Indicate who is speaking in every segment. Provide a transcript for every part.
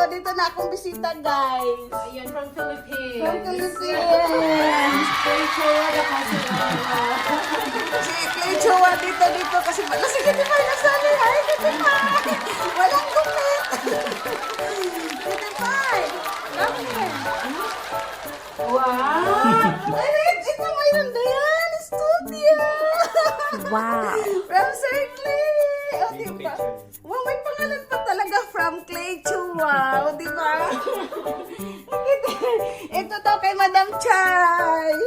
Speaker 1: dito na akong bisita, guys.
Speaker 2: Ayan, from Philippines.
Speaker 1: From Philippines.
Speaker 2: Clay Chua na kasi.
Speaker 1: Si Clay Chua dito kasi si Kitty Pie nagsabi, hi Kitty Pie! Walang gupit! Kitty Pie! Come here! Wow! Ay, ito mayroon na yan! Studio!
Speaker 3: Wow.
Speaker 1: From Sir Clay! O, diba? Wow, may pangalan pa talaga from Clay Chua. O, diba? Ito daw kay Madam Chai!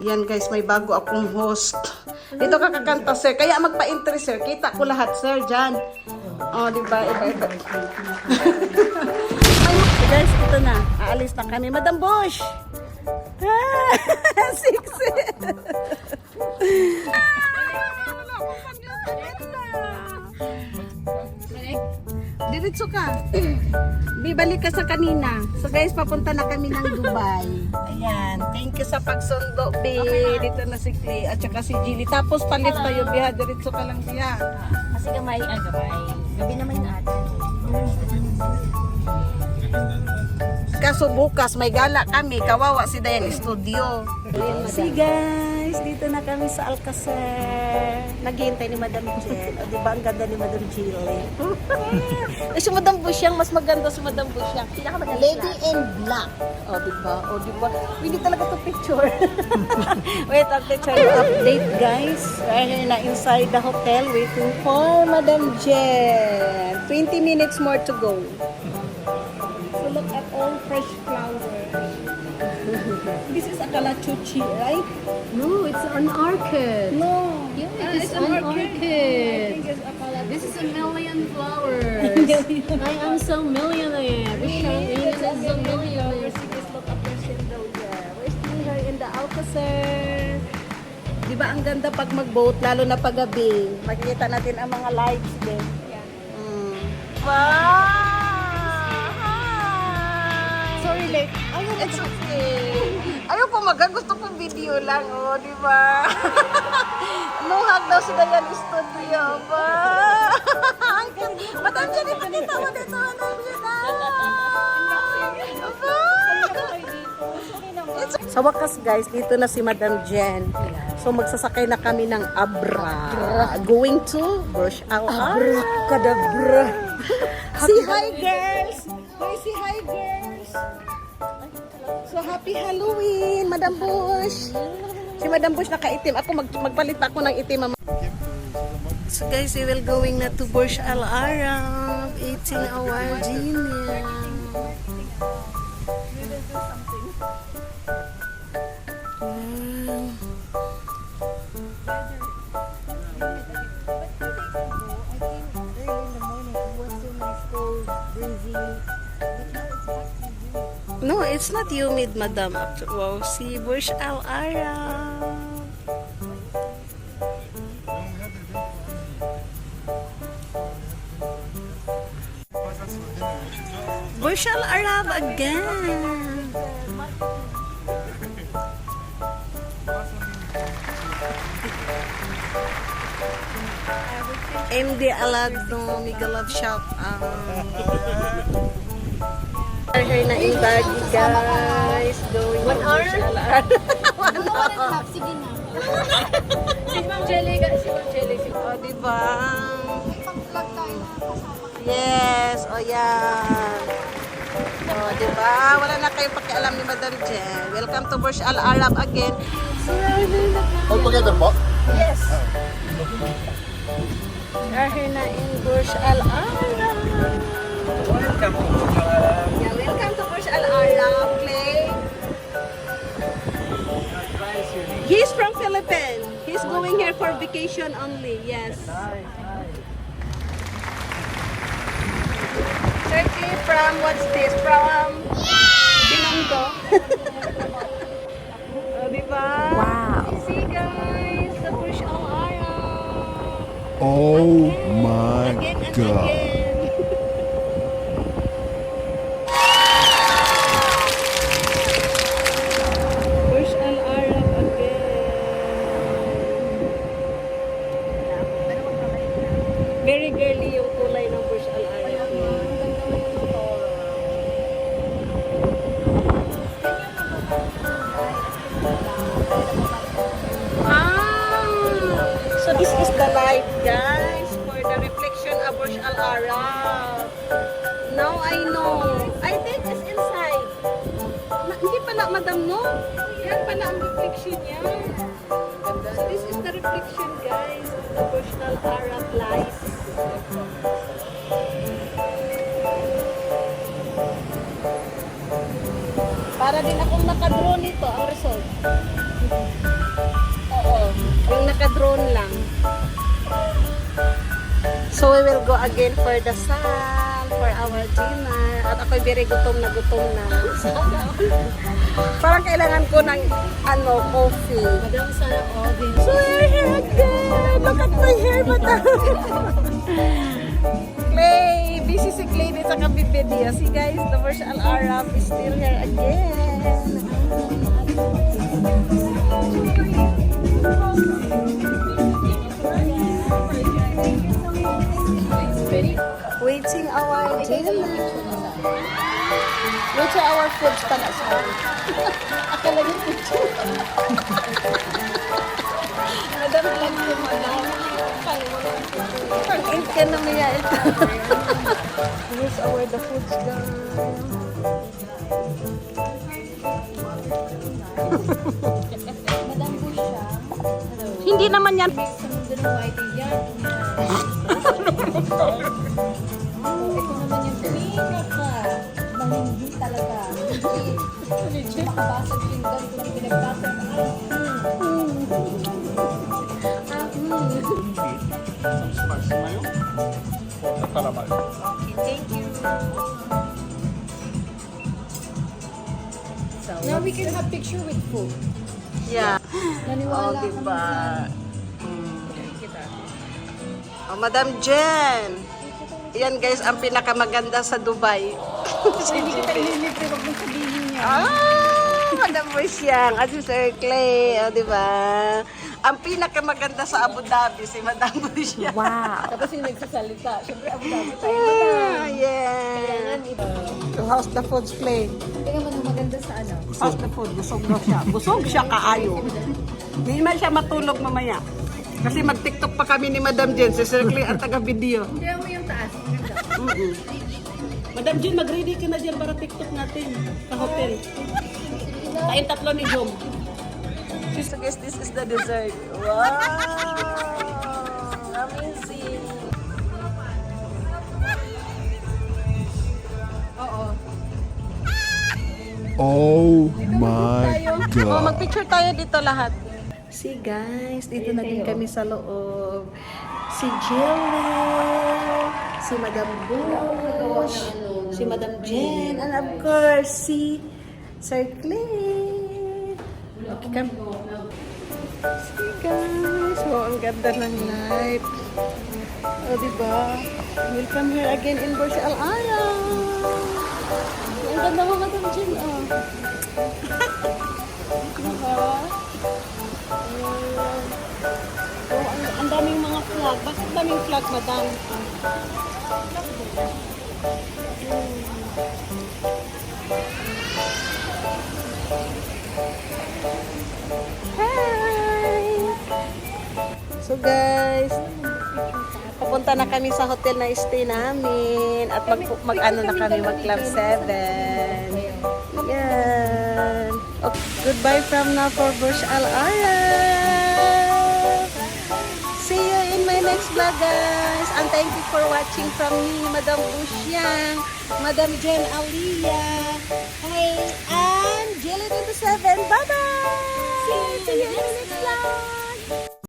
Speaker 1: Yan guys, may bago akong host. Dito ka kakanta, sir. Kaya magpa-interest, sir. Kita ko lahat, sir, dyan. Oh, di ba? Iba. So guys, ito na. Aalis na kami. Madam Bush! Siksi! Diretso ka. Bibalik ka sa kanina. So guys, papunta na kami ng Dubai. Ayan. Thank you sa pagsundo, B. Dito na si Clay at saka si Jilly. Tapos palit tayo, Biha. Diretso ka lang, Biha.
Speaker 3: Kasi gamay. Gabi naman yung ate.
Speaker 1: Kaso bukas, may gala kami. Kawawa si Dayan Studio. See guys, dito na kami sa Alcazar. Naghihintay ni Madam Jen. O diba, ang ganda ni Madam Jilly. Si Madam Busyang, mas maganda si Madam Busyang. Lady in black. O diba, o diba. Hindi talaga to picture. Wait, I'll picture update guys. We're na inside the hotel waiting for Madam Jen. 20 minutes more to go. So look at all fresh flowers. This is a calachuchi, right?
Speaker 2: No, it's an orchid.
Speaker 1: No.
Speaker 2: Yeah, it's an
Speaker 1: I
Speaker 2: orchid.
Speaker 1: think it's a calachuchi.
Speaker 2: This is a million flowers. I am so millionaire. This is a millionaire.
Speaker 1: Just look up your window there. We're still here in the Alcazar. Di ba ang ganda pag mag-boat, lalo na pag gabi. Makikita natin ang mga lights din. Wow! Sorry, late. Ayun, it's okay. Ayaw po gusto ko video lang, oh, di ba? Nuhag daw si Dayan Studio, ba? Madam Jen, ipakita mo dito, Madam Jen, Sa wakas guys, dito na si Madam Jen. So magsasakay na kami ng Abra. Going to Burj Al Arab. Abracadabra. Say hi girls! Hi, say hi girls! So happy Halloween, Madam Bush! Si Madam Bush nakaitim. Ako magpalit pa ako ng itim. So guys, we will going na to Burj Al Arab, eating our dinner. No, it's not humid, Madam. Wow, see Burj Al Arab. Burj Al Arab again. MD Alado Miguelov Shop. We're here na in Baguio, guys. Going
Speaker 2: 1 hour?
Speaker 1: 1 hour.
Speaker 2: Sige na. Si Ma'am Jelly.
Speaker 1: O, diba? Yes, o yan. O, diba? Wala na kayong pakialam ni Madam Jen. Welcome to Burj Al Arab again.
Speaker 4: All together po?
Speaker 1: Yes. We're here na in Burj Al Arab.
Speaker 4: Welcome to Burj Al Arab.
Speaker 1: Yeah, welcome to Burj Al Arab, Clay. He's from Philippines. He's going here for vacation only. Yes. Turkey from what's this? From Binondo. Oh, diba?
Speaker 3: Wow.
Speaker 1: See guys, the Burj Al Arab.
Speaker 4: Oh my
Speaker 1: Again and
Speaker 4: God.
Speaker 1: again. Burj Al Arab again. Very girly yung kulay ng Burj Al Arab. light, guys, for the reflection of Burj Al Arab. Now I know. I think it's inside. Hindi pala, madam, no? Yan pala ang reflection niya. So this is the reflection, guys, of the Burj Al Arab light. Para din akong naka-drone nito, ang result. Oo, yung naka-drone lang. So we will go again for the sun, for our dinner. At ako'y very gutom na gutom na. Parang kailangan ko ng coffee.
Speaker 2: Madam, sana oven.
Speaker 1: So we're here again. Look at my hair, madam. Clay, busy si Clay dito sa video. See guys, the Burj Al Arab is still here again. Waiting our dinner. Waiting our foods pala siya. Akala niyo picture. Madam lang yung madam. Pang-int ka na maya ito. Here's our the foods guys.
Speaker 2: Madam po siya.
Speaker 1: Hindi naman yan.
Speaker 2: Ito naman yung pinaka mahindi talaga. Hindi makabasag pinggan kung pinagbasag na.
Speaker 4: Some spicy mayo. Or caramel.
Speaker 1: Thank you.
Speaker 2: Now we can have picture with food.
Speaker 1: Yeah.
Speaker 2: Naniwala
Speaker 1: Oh, diba? Oh, Madam Jen. Yan guys, ang pinakamaganda sa Dubai.
Speaker 2: Hindi kita ililibre, wag mong sabihin niya.
Speaker 1: Madam Busyang, at si Sir Clay, diba? Ang pinakamaganda sa Abu Dhabi, si Madam Busyang.
Speaker 3: Wow.
Speaker 2: Tapos yung nagsasalita, syempre Abu Dhabi tayo, madam.
Speaker 1: Yeah.
Speaker 2: Kailangan ito.
Speaker 1: So, how's the food's Clay?
Speaker 2: Tingnan mo na maganda sa ano.
Speaker 1: How's the food? Busog daw siya. Busog siya kaayo. Hindi man siya matulog mamaya. Kasi mag-tiktok pa kami ni Madam Jen, si Sir Clay ang taga-video.
Speaker 2: Tingnan mo yung taas.
Speaker 1: Madam Jen, mag-ready ka na dyan para tiktok natin sa hotel. Kain tatlo ni Jom. So guys, this is the dessert. Wow! Amazing!
Speaker 2: Oo.
Speaker 4: Oh my
Speaker 1: Oh,
Speaker 4: god.
Speaker 1: mag-picture tayo dito lahat. See guys, dito na din kami sa loob. Si Jillian, si Madam Bush, si Madam Jen, and of course, si Sir Clay. Okay, come. See guys, oh, ang ganda ng light. Oh, diba? We'll come here again in Burj Al Arab. Ang ganda mo, Madam Jen, oh. Diba? Oh, ang daming mga flag. Bakit daming flag, madam? Hi! So guys, papunta na kami sa hotel na stay namin at mag-ano na kami, mag-club 7. Yan. Okay, goodbye from now for Burj Al Arab. See you in my next vlog, guys. And thank you for watching from me, Madam Busyang, Madam Jen Aliyah, hey, and Jelly 27. Bye-bye!